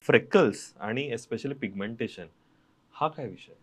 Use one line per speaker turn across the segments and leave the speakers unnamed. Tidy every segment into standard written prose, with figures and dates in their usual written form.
Freckles आणि especially pigmentation हा काय विषय?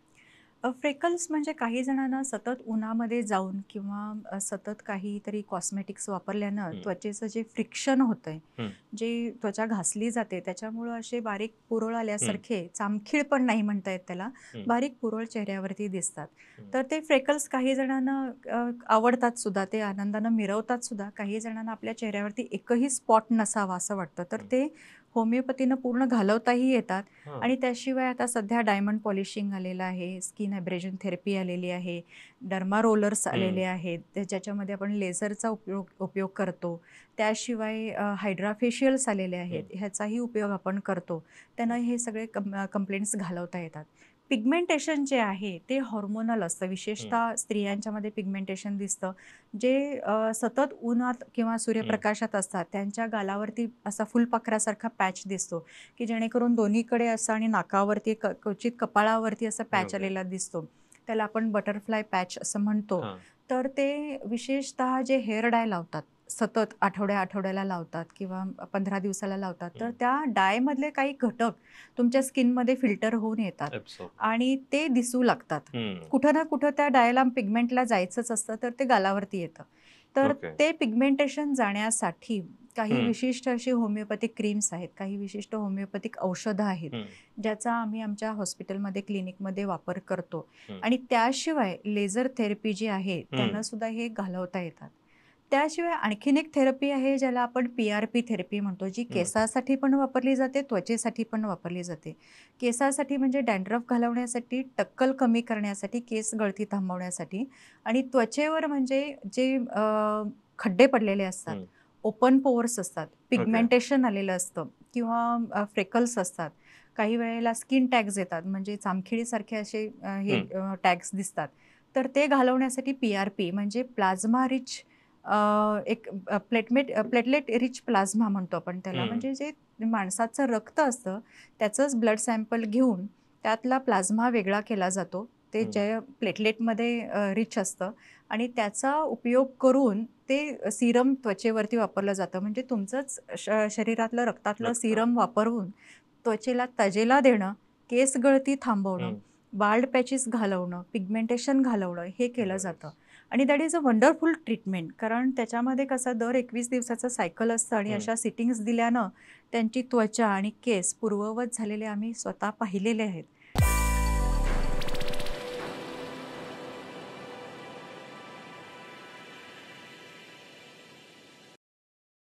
फ्रेकल्स म्हणजे काही जणांना सतत उन्हामध्ये जाऊन किंवा सतत काहीतरी कॉस्मेटिक्स वापरल्यानं
हं,
त्वचेचं जे फ्रिक्शन होतंय,
हं,
जे त्वचा घासली जाते त्याच्यामुळं असे बारीक पुरळ
हं,
आल्यासारखे, चामखीळ पण नाही म्हणता येत त्याला,
हं,
बारीक पुरळ चेहऱ्यावरती दिसतात.
हं,
तर ते फ्रेकल्स काही जणांना आवडतात सुद्धा, ते आनंदानं मिरवतात सुद्धा. काही जणांना आपल्या चेहऱ्यावरती एकही स्पॉट नसावा असं वाटतं. तर
हं.
ते होमिओपॅथीनं पूर्ण घालवताही येतात.
हां.
आणि त्याशिवाय आता सध्या डायमंड पॉलिशिंग आलेलं आहे, स्किन ॲब्रेजन थेरपी आलेली आहे, डर्मा रोलर्स
हं,
आलेले आहेत, ज्याच्यामध्ये आपण लेझरचा उपयोग करतो. त्याशिवाय हायड्रा फेशियल्स आलेले आहेत,
हं,
ह्याचाही उपयोग आपण करतो. त्यांना
हं,
हे सगळे कंप्लेंट्स घालवता येतात. पिगमेंटेशन जे आहे ते हॉर्मोनल असतं.
हं,
विशेषतः स्त्रियांच्यामध्ये पिगमेंटेशन दिसतं. जे सतत उन्हात किंवा
हं,
सूर्यप्रकाशात असतात, त्यांच्या गालावरती असा फुलपाखरासारखा पॅच दिसतो. की जेणेकरून दोन्हीकडे असं आणि नाकावरती क्वचित कपाळावरती असा पॅच
ओके.
आलेला दिसतो. त्याला आपण बटरफ्लाय पॅच असं म्हणतो.
हां.
तर ते विशेषतः जे हेअर डाय लावतात, सतत आठवड्याला लावतात किंवा 15 दिवसाला लावतात. तर
हं.
त्या डायमधले काही घटक तुमच्या स्किनमध्ये फिल्टर होऊन येतात
ॲब्सॉर्ब.
आणि ते दिसू लागतात.
हं.
कुठं ना कुठं त्या डायला पिगमेंटला जायचंच असतं, तर ते गालावरती येतं. तर
ओके.
ते पिगमेंटेशन जाण्यासाठी काही
हं,
विशिष्ट अशी होमिओपॅथिक क्रीम्स आहेत, काही विशिष्ट होमिओपॅथिक औषधं आहेत,
हं,
ज्याचा आम्ही आमच्या हॉस्पिटलमध्ये, क्लिनिकमध्ये वापर करतो
हं,
आणि त्याशिवाय लेझर थेरपी जी आहे,
हं,
त्यांना सुद्धा हे घालवता येतात. त्याशिवाय आणखीन एक थेरपी आहे, ज्याला आपण पी-आर-पी थेरपी म्हणतो, जी
हं,
केसासाठी पण वापरली जाते, त्वचेसाठी पण वापरली जाते. केसासाठी म्हणजे डॅन्ड्रफ घालवण्यासाठी, टक्कल कमी करण्यासाठी, केस गळती थांबवण्यासाठी आणि त्वचेवर म्हणजे जे खड्डे पडलेले असतात,
हं.
ओपन पोअर्स असतात,
ओके.
पिगमेंटेशन आलेलं असतं किंवा फ्रेकल्स असतात. काही वेळेला स्किन टॅग्स येतात, म्हणजे चामखिळीसारखे असे
हं,
टॅग्स दिसतात. तर ते घालवण्यासाठी पी-आर-पी म्हणजे plasma rich platelet rich plasma म्हणतो आपण त्याला.
हं,
म्हणजे जे माणसाचं रक्त असतं, त्याचंच ब्लड सॅम्पल घेऊन त्यातला प्लाझ्मा वेगळा केला जातो. ते
हं.
जे प्लेटलेटमध्ये रिच असतं आणि त्याचा उपयोग करून ते सीरम त्वचेवरती वापरलं जातं. म्हणजे तुमचंच शरीरातलं रक्तातलं
रक्त.
सीरम वापरून त्वचेला तजेला देणं, केस गळती थांबवणं,
हं.
बाल्ड पॅचेस घालवणं, पिगमेंटेशन घालवणं हे केलं जातं.
नाईस.
आणि that is a wonderful treatment. कारण त्याच्यामध्ये कसं दर 21 दिवसाचं सायकल असतं आणि
हं.
अशा सिटिंग्स दिल्यानं त्यांची त्वचा आणि केस पूर्ववत झालेले आम्ही स्वतः पाहिलेले आहेत.